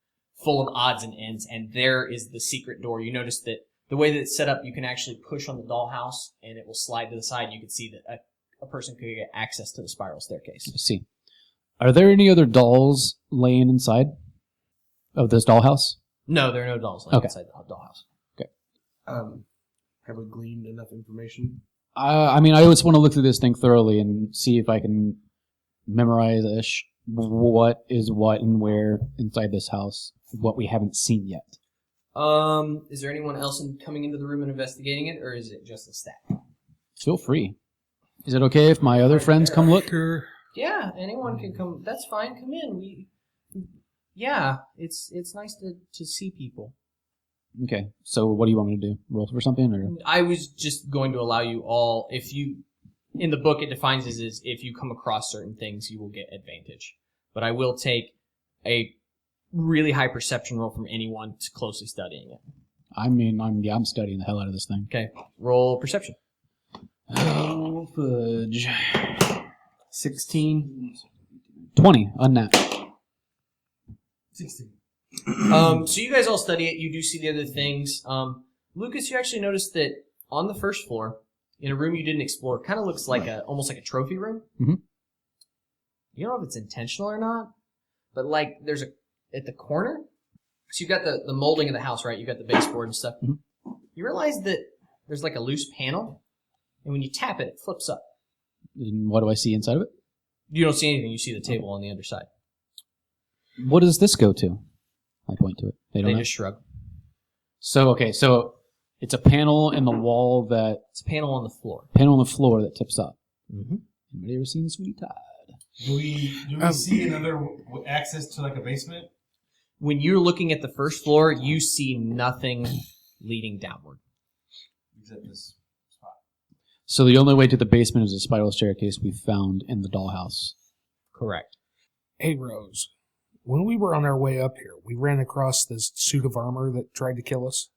full of odds and ends, and there is the secret door. You notice that the way that it's set up, you can actually push on the dollhouse and it will slide to the side, and you can see that a person could get access to the spiral staircase. I see. Are there any other dolls laying inside of this dollhouse? No, there are no dolls Okay. inside the dollhouse. Have we gleaned enough information? I mean, I just want to look through this thing thoroughly and see if I can memorize-ish what is what and where inside this house, what we haven't seen yet. Is there anyone else coming into the room and investigating it, or is it just a staff? Feel free. Is it okay if my other friends come look? Sure. Yeah, anyone can come. That's fine. Come in. Yeah, it's nice to see people. Okay, so what do you want me to do? Roll for something? Or I was just going to allow you all, if you, in the book it defines as if you come across certain things, you will get advantage. But I will take a really high perception roll from anyone closely studying it. I mean, I'm studying the hell out of this thing. Okay, roll perception. Oh, fudge. 16. 20, unnat. 16. So you guys all study it. You do see the other things. Lucas, you actually noticed that on the first floor, in a room you didn't explore, kind of looks like almost like a trophy room. Mhm. You don't know if it's intentional or not, but like there's at the corner. So you've got the molding of the house, right? You've got the baseboard and stuff. Mhm. You realize that there's like a loose panel, and when you tap it, it flips up. And what do I see inside of it? You don't see anything. You see the table on the other side. What does this go to? I point to it. They don't They know? just shrug. So it's a panel in the wall It's a panel on the floor. that tips up. Mm-hmm. Anybody ever seen Sweet Tide? Do we see another access to like a basement? When you're looking at the first floor, you see nothing leading downward. Except this spot. So the only way to the basement is a spiral staircase we found in the dollhouse. Correct. Hey, Rose. When we were on our way up here, we ran across this suit of armor that tried to kill us.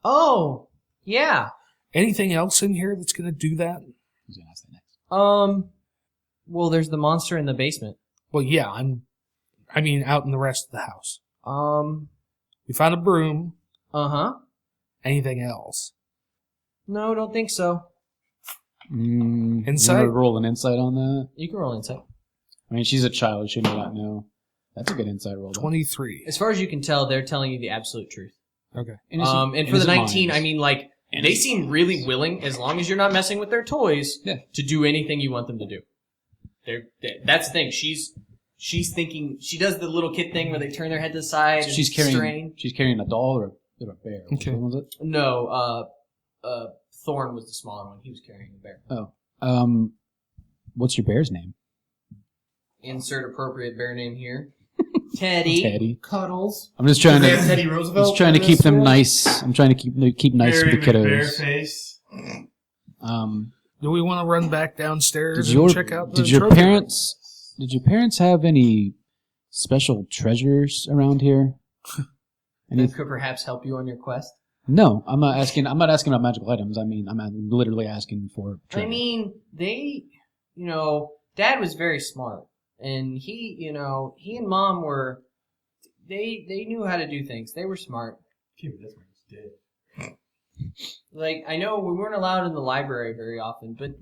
Oh, yeah. Anything else in here that's going to do that? Who's gonna ask that next? Well, there's the monster in the basement. Well, yeah, I mean, out in the rest of the house. We found a broom. Uh-huh. Anything else? No, don't think so. Insight? You wanna roll an insight on that? You can roll insight. I mean, she's a child. She may not know. That's a good insight roll. though. 23. As far as you can tell, they're telling you the absolute truth. Okay. And for the innocent 19, minds. I mean, like, they seem really willing, as long as you're not messing with their toys, Yeah. to do anything you want them to do. That's the thing. She's thinking, she does the little kid thing where they turn their head to the side So and she's strain. carrying a doll or a bear. Okay. Which one was it? No, Thorn was the smaller one. He was carrying a bear. Oh. What's your bear's name? Insert appropriate bear name here. Teddy. Teddy. Cuddles. I'm just trying They have to. Teddy Roosevelt. Just trying to in keep this them one? nice. I'm trying to keep nice Barry with the with bare kiddos. face. Do we want to run back downstairs Did your and check out the did your trophy room? parents have any special treasures around here? that could perhaps help you on your quest? No, I'm not asking about magical items. I mean, I'm literally asking for treasure. I mean, Dad was very smart, and he and Mom were, they knew how to do things. They were smart. This one's dead. Like, I know we weren't allowed in the library very often, but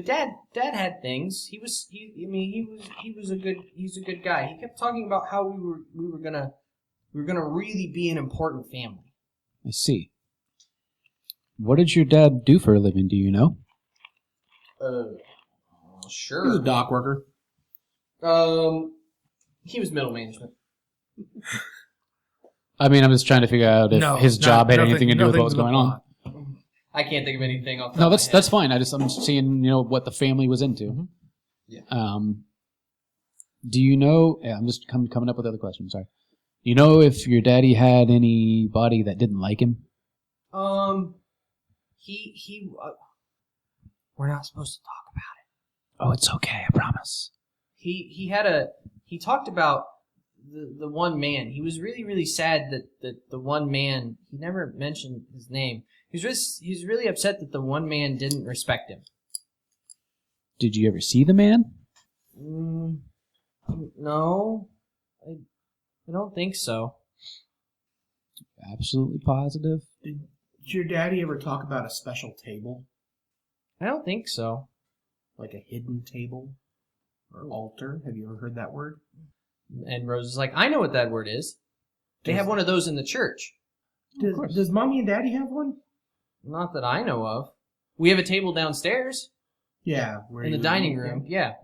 Dad had things. He's a good guy. He kept talking about how we were gonna really be an important family. I see. What did your dad do for a living? Do you know? Sure. He's a dock worker. He was middle management. I mean, I'm just trying to figure out if his job had anything to do with what was going on. I can't think of anything off the No, top of my head. that's fine. I'm seeing what the family was into. Mm-hmm. Yeah. Do you know? Yeah, I'm just coming up with other questions. Sorry. Do you know if your daddy had anybody that didn't like him? He we're not supposed to talk about it. Oh, it's okay. I promise. He talked about the one man. He was really, really sad that the one man, he never mentioned his name. He's really upset that the one man didn't respect him. Did you ever see the man? No. I don't think so. Absolutely positive. Did your daddy ever talk about a special table? I don't think so. Like a hidden table? Or altar? Have you ever heard that word? And Rose is like, I know what that word is. They have one of those in the church. Does Mommy and Daddy have one? Not that I know of. We have a table downstairs Yeah. in the dining room. Yeah.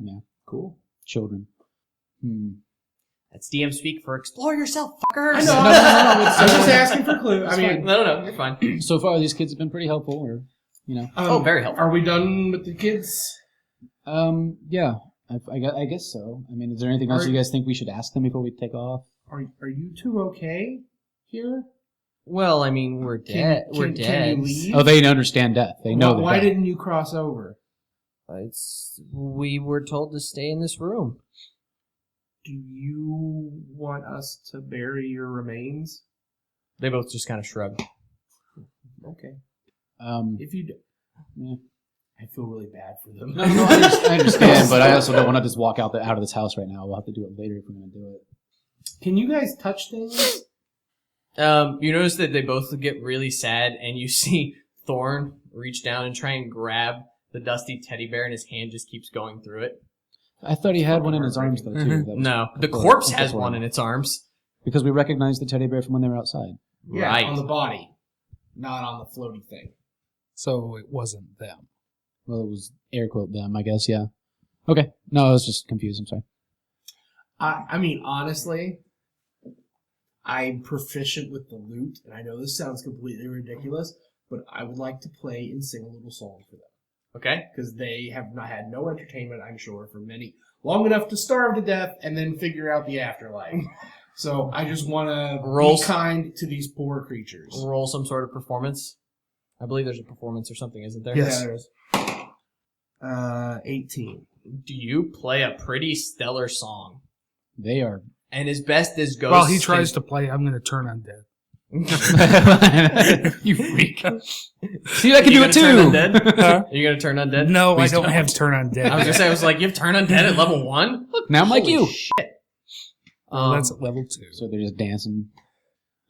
Cool. Children. That's DM speak for explore yourself, fuckers. I know. I'm just asking for clues. I mean, No, you're fine. So far, these kids have been pretty helpful, or Very helpful. Are we done with the kids? Yeah. I guess so. I mean, is there anything else you guys think we should ask them before we take off? Are you two okay here? Well, I mean, we're dead. We're dead. Can you leave? Oh, they understand death. They know that. Why didn't you cross over? We were told to stay in this room. Do you want us to bury your remains? They both just kind of shrugged. Okay. If you do. Yeah. I feel really bad for them. No, I understand, but I also don't want to just walk out of this house right now. We'll have to do it later if we're going to do it. Can you guys touch things? You notice that they both get really sad, and you see Thorn reach down and try and grab the dusty teddy bear, and his hand just keeps going through it. I thought he had one in his arms, though, too. That was No, the corpse has one in its arms. Because we recognized the teddy bear from when they were outside. Yeah, Right. on the body, not on the floaty thing. So it wasn't them. Well, it was air quote them, I guess, yeah. Okay. No, I was just confused. I'm sorry. I mean, honestly, I'm proficient with the lute, and I know this sounds completely ridiculous, but I would like to play and sing a little song for them. Okay. Because they have not had no entertainment, I'm sure, for long enough to starve to death and then figure out the afterlife. So I just want to be kind to these poor creatures. Roll some sort of performance. I believe there's a performance or something, isn't there? Yes. Yeah, there is. 18. Do you play a pretty stellar song? They are. And as best as ghosts. While he tries to play, I'm going to turn undead. You freak. See, I can do it too. Are you going to turn undead? No, Please I don't don't. have turn undead. I was going to say, I was like, you have turn undead at level 1? Now I'm like you. Shit. That's at level 2. So they're just dancing.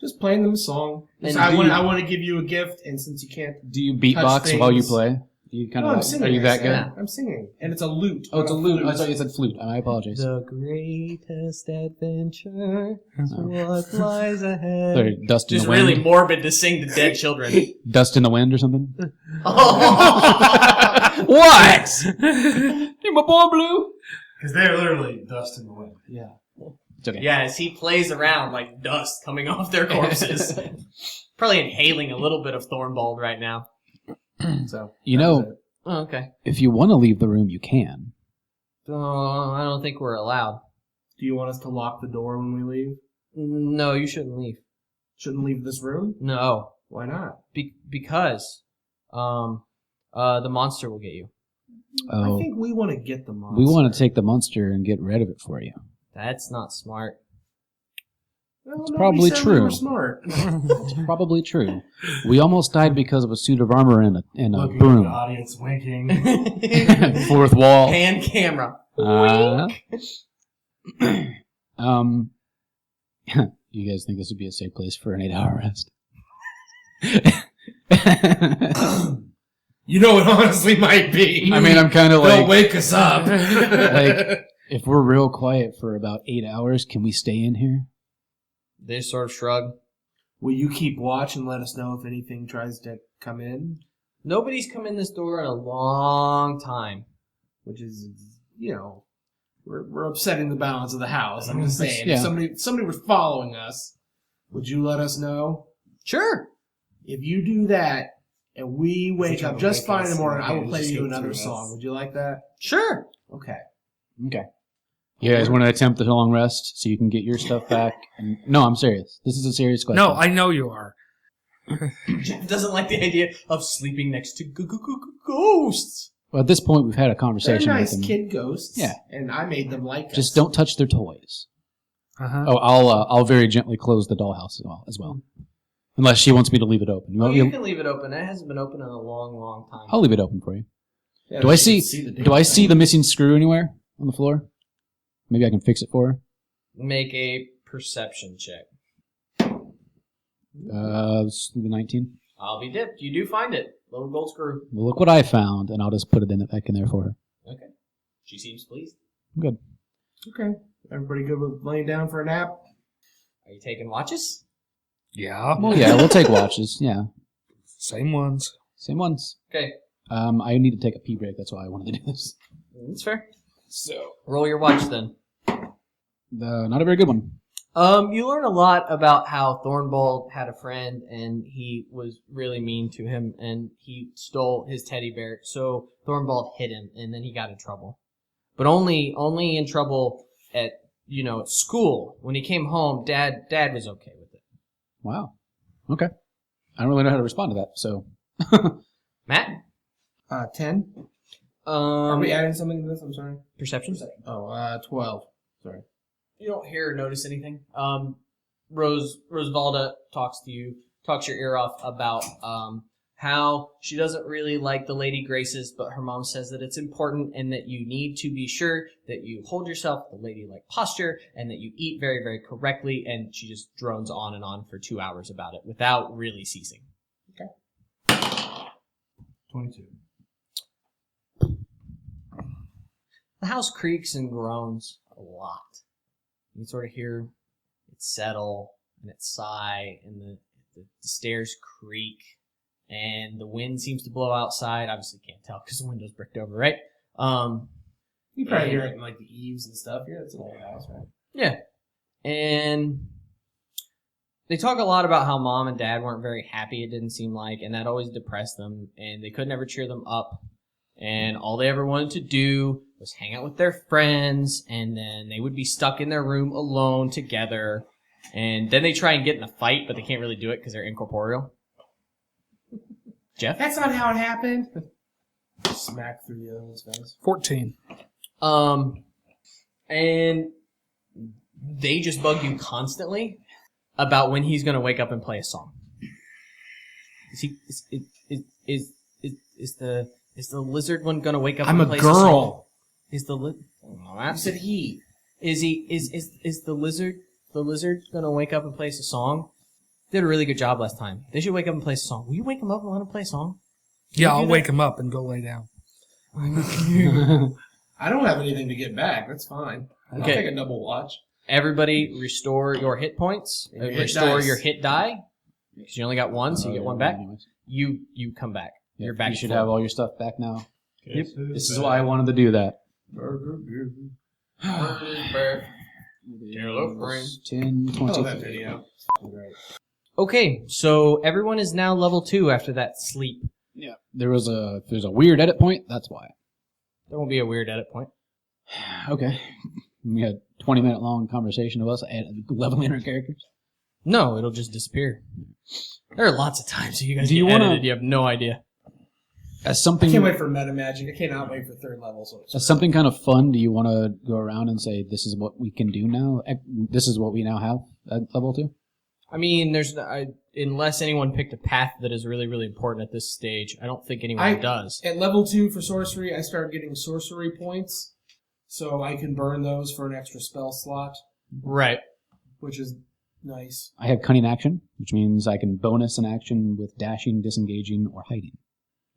Just playing them a song. And I want to give you a gift, and since you can't... Do you beatbox while you things. play? You kind No, of I'm singing. Are you that good? Yeah. I'm singing. And it's a lute. Oh, it's a lute. I thought you said flute. I apologize. The greatest adventure is what lies ahead. Sorry, dust in Just the wind. really morbid to sing to dead children. Dust in the wind or something? What? You're my boy, Blue. Because they're literally dust in the wind. Yeah. It's okay. Yeah, as he plays around like dust coming off their corpses. Probably inhaling a little bit of Thornbald right now. So You know, Oh, okay. if you want to leave the room, you can. I don't think we're allowed. do you want us to lock the door when we leave? No, you shouldn't leave. Shouldn't leave this room? No. Why not? Because the monster will get you. Oh, I think we want to get the monster. we want to take the monster and get rid of it for you. That's not smart. Well, It's probably nobody said we true. were smart. It's probably true. We almost died because of a suit of armor and a Looking at the broom. audience winking. Fourth wall. Pan camera. You guys think this would be a safe place for an 8-hour rest? You know, it honestly might be. I mean, I'm kind of They'll like, wake us up. like, if we're real quiet for about 8 hours, can we stay in here? They sort of shrug. Will you keep watch and let us know if anything tries to come in? Nobody's come in this door in a long time. Which is, you know, we're upsetting the balance of the house. I'm just saying, Yeah. if somebody was following us, would you let us know? Sure. If you do that, and we wake up just fine in the morning, I will play Just you go another through song. us. Would you like that? Sure. Okay. Okay. You guys want to attempt the long rest so you can get your stuff back? No, I'm serious. This is a serious question. No, I know you are. Jeff doesn't like the idea of sleeping next to ghosts. Well, at this point, we've had a They're conversation nice with them. kid ghosts. Yeah. And I made them like Just us. don't touch their toys. Uh-huh. Oh, I'll very gently close the dollhouse as well. Unless she wants me to leave it open. Oh, you can leave it open. It hasn't been open in a long, long time. I'll leave it open for you. Yeah, Do I she see? can the Do I damn see thing. the missing screw anywhere on the floor? Maybe I can fix it for her. Make a perception check. Let's do the 19. I'll be dipped. You do find it. Little gold screw. Well, look what I found, and I'll just put it back in there for her. Okay. She seems pleased. Good. Okay. Everybody good with laying down for a nap? Are you taking watches? Yeah. Well, yeah, we'll take watches. Yeah, Same ones. same ones. Okay. I need to take a pee break. That's why I wanted to do this. That's fair. So roll your watch then. Not a very good one. You learn a lot about how Thornbald had a friend and he was really mean to him and he stole his teddy bear. So Thornbald hit him and then he got in trouble. But only in trouble at school. When he came home, Dad was okay with it. Wow. Okay. I don't really know how to respond to that. So, Matt? 10. Are we Um, adding something to this? I'm sorry. perception? Oh, 12. Sorry. You don't hear or notice anything. Rosevalda talks your ear off about how she doesn't really like the Lady Graces, but her mom says that it's important and that you need to be sure that you hold yourself with a ladylike posture and that you eat very, very correctly, and she just drones on and on for 2 hours about it without really ceasing. 22. The house creaks and groans a lot. You can sort of hear it settle and it sigh, and the stairs creak, and the wind seems to blow outside. Obviously, can't tell because the window's bricked over, right? You probably hear it in like the eaves and stuff. Yeah, it's an old house, right? Yeah. And they talk a lot about how Mom and Dad weren't very happy, it didn't seem like, and that always depressed them, and they could never cheer them up. And all they ever wanted to do was hang out with their friends, and then they would be stuck in their room alone together. And then they try and get in a fight, but they can't really do it because they're incorporeal. Jeff? That's not how it happened. Smack through the other one's face. 14. And they just bug you constantly about when he's going to wake up and play a song. Is the lizard one going to wake up I'm and a play a song? girl. Is the I said he. Is the lizard gonna wake up and play us a song? Did a really good job last time. They should wake up and play a song. Will you wake him up and let him play a song? Yeah, I'll wake him up and go lay down. I don't have anything to get back. That's fine. I'll Okay. take a double watch. Everybody restore your hit points. And your hit Restore dice. your hit die. Because you only got one, so you get one back. Anyways. You come back. Yeah, You're back. You should full. have all your stuff back now. Yep. This is why I wanted to do that. Hello, 10, 20. Oh, that video. Okay, so everyone is now level 2 after that sleep. Yeah. There's a weird edit point. That's why. There won't be a weird edit point. Okay. We had 20-minute long conversation of us leveling our characters. No, it'll just disappear. There are lots of times you guys Do you get wanna- edited, you have no idea. As I something, can't wait for meta magic. I cannot wait for third level. So it's as something kind of fun, do you want to go around and say, this is what we can do now? This is what we now have at level 2? I mean, unless anyone picked a path that is really, really important at this stage, I don't think anyone does. At level 2 for sorcery, I start getting sorcery points, so I can burn those for an extra spell slot, Right. which is nice. I have cunning action, which means I can bonus an action with dashing, disengaging, or hiding.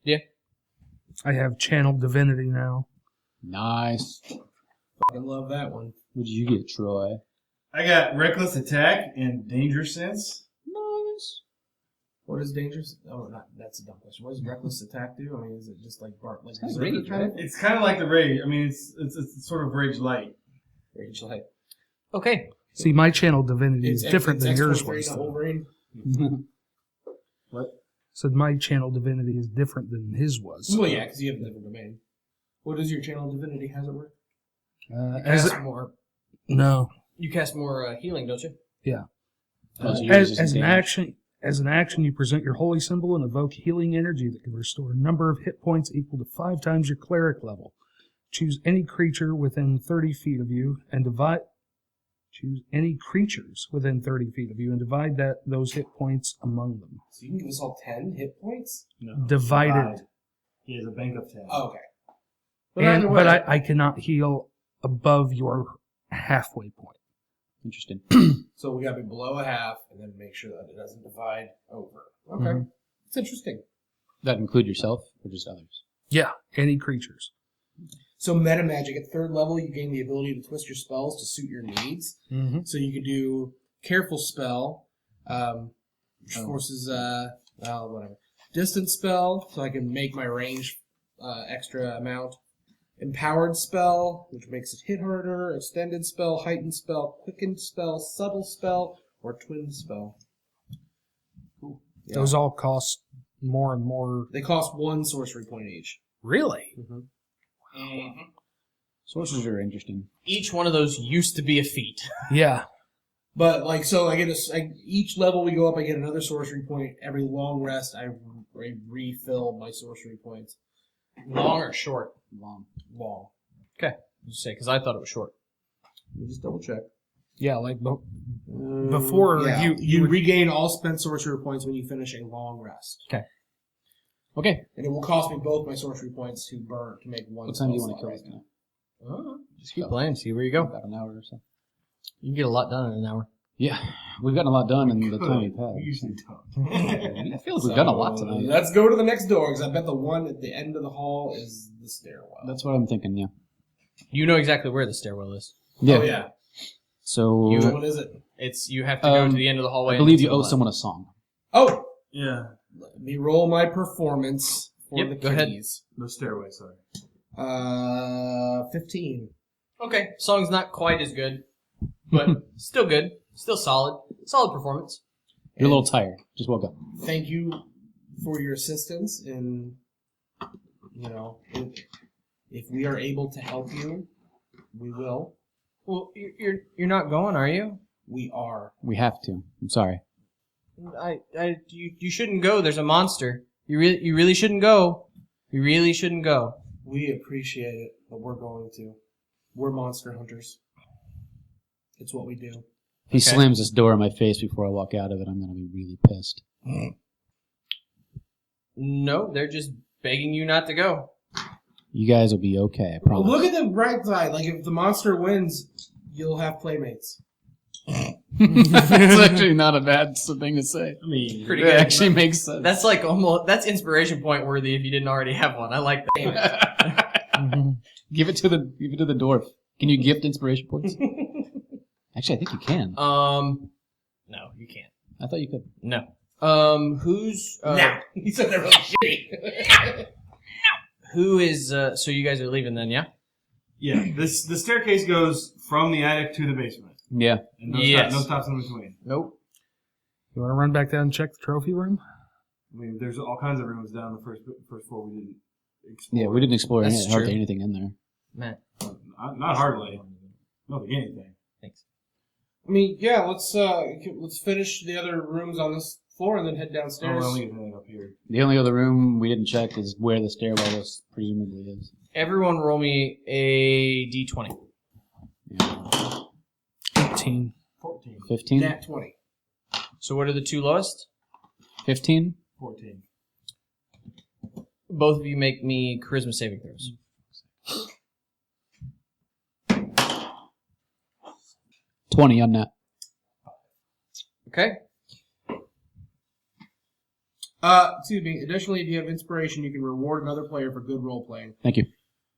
Yeah. I have channeled divinity now. Nice. Fucking love that one. What did you get, Troy? I got reckless attack and danger sense. Nice. What is dangerous? Oh, not that's a dumb question. What does reckless attack do? I mean, is it just like It's kind of rage, right? It's kind of like the rage. I mean, it's sort of rage light. Rage light. Okay. See, my channeled divinity is different than yours X23, was. not though. Wolverine. What? So my channeled divinity is different than his was. Well, yeah, because you have a different domain. What does your channel divinity has it work? As You cast more healing, don't you? yeah. Oh, so yours As isn't an damage. action, you present your holy symbol and evoke healing energy that can restore a number of hit points equal to 5 times your cleric level. Choose any creature within 30 feet of you and divide. Choose any creatures within 30 feet of you and divide those hit points among them. So you can give us all 10 hit points? No. Divided. He has a bank of 10. Oh, okay. But either way, But I cannot heal above your halfway point. Interesting. so we got to be below a half and then make sure that it doesn't divide over. Okay. Mhm. It's interesting. That include yourself or just others? Yeah, any creatures. So meta magic at third level, you gain the ability to twist your spells to suit your needs. Mm-hmm. So you could do careful spell, which forces whatever distance spell, so I can make my range extra amount. Empowered spell, which makes it hit harder. Extended spell, heightened spell, quickened spell, subtle spell, or twin spell. Cool. Yeah. Those all cost more and more. They cost 1 sorcery point each. Really? Sorcerers are interesting. Each one of those used to be a feat. Yeah. But like, so I get each level we go up, I get another sorcery point. Every long rest, I refill my sorcery points. Long or short? Long. Long. Okay. Just say, because I thought it was short. Let me just double check. Yeah, like before Yeah, you would- regain all spent sorcery points when you finish a long rest. Okay. And it will cost me both my sorcery points to burn to make one. What time do you spell want to kill slot this guy? Just keep playing, see where you go. About an hour or so. You can get a lot done in an hour. Yeah, we've gotten a lot done in the time we've had. We usually don't. I feel like we've done a lot tonight. Let's go to the next door, because I bet the one at the end of the hall is the stairwell. That's what I'm thinking, yeah. You know exactly where the stairwell is. Yeah. Oh, yeah. So, What is it? It's you have to go to the end of the hallway. I believe and you to the owe left. someone a song. Oh! Yeah. Let me roll my performance for Yep, the go ahead. keys. No stairway, sorry. 15. Okay, song's not quite as good, but still good, still solid performance. You're a little tired. Just woke up. Thank you for your assistance in, if we are able to help you, we will. Well, you're not going, are you? We are. We have to. I'm sorry. You shouldn't go. There's a monster. You really shouldn't go. You really shouldn't go. We appreciate it, but we're going to. We're monster hunters. It's what we do. He Okay. slams this door in my face before I walk out of it. I'm going to be really pissed. No, they're just begging you not to go. You guys will be okay, I promise. Look at the bright side. Like, if the monster wins, you'll have playmates. That's actually not a bad thing to say. I mean, Pretty It good. actually makes sense. That's like almost inspiration point worthy if you didn't already have one. I like that. Give it to the dwarf. Can you gift inspiration points? Actually, I think you can. No, you can't. I thought you could. No. Who's Nah. He said they're really shitty. who is so you guys are leaving then, yeah? yeah. The staircase goes from the attic to the basement. Yeah. And Yes. no stops in between. Nope. You want to run back down and check the trophy room? I mean, there's all kinds of rooms down the first floor we didn't explore. Yeah, we didn't explore That's hardly true. anything in there. Matt. Not hardly. Not anything. Thanks. I mean, yeah, let's finish the other rooms on this floor and then head Oh, downstairs. I only get anything up here. The only other room we didn't check is where the stairwell was presumably is. Everyone roll me a d20. 18. 14. 15? Nat 20. So what are the two lowest? 15? 14. Both of you make me charisma saving throws. 20 on that. Okay. Excuse me. Additionally, if you have inspiration, you can reward another player for good role playing. Thank you.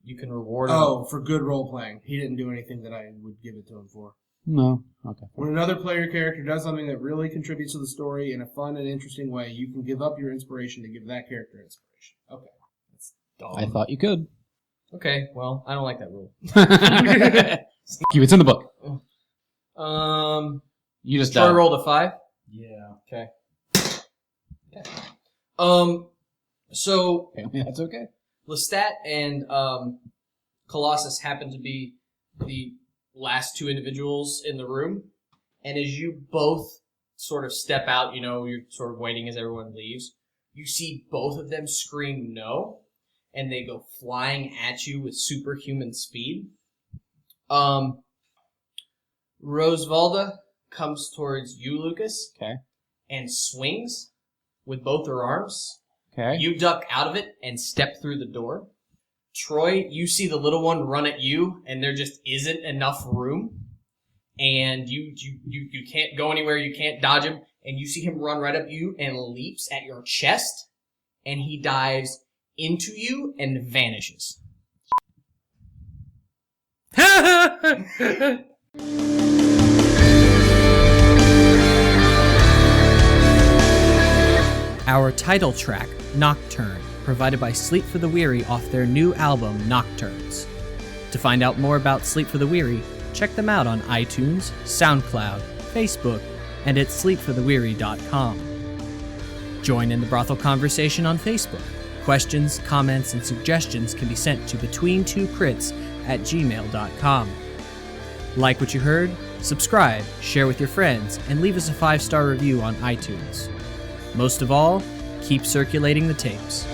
You can reward For good role playing. He didn't do anything that I would give it to him for. No. Okay. When another player character does something that really contributes to the story in a fun and interesting way, you can give up your inspiration to give that character inspiration. Okay. That's dumb. I thought you could. Okay, well, I don't like that rule. Thank you. It's in the book. You just Troy died. rolled a 5. Yeah. Okay. So Yeah, that's okay. Lestat and Colossus happen to be the last two individuals in the room, and as you both sort of step out, you're sort of waiting as everyone leaves, you see both of them scream no, and they go flying at you with superhuman speed. Rosevalda comes towards you, Lucas, Okay. and swings with both her arms. Okay. You duck out of it and step through the door. Troy, you see the little one run at you, and there just isn't enough room, and you can't go anywhere, you can't dodge him, and you see him run right up you and leaps at your chest, and he dives into you and vanishes. Our title track, Nocturne, provided by Sleep for the Weary off their new album, Nocturnes. To find out more about Sleep for the Weary, check them out on iTunes, SoundCloud, Facebook, and at sleepfortheweary.com. Join in the brothel conversation on Facebook. Questions, comments, and suggestions can be sent to between2crits@gmail.com. Like what you heard? Subscribe, share with your friends, and leave us a 5-star review on iTunes. Most of all, keep circulating the tapes.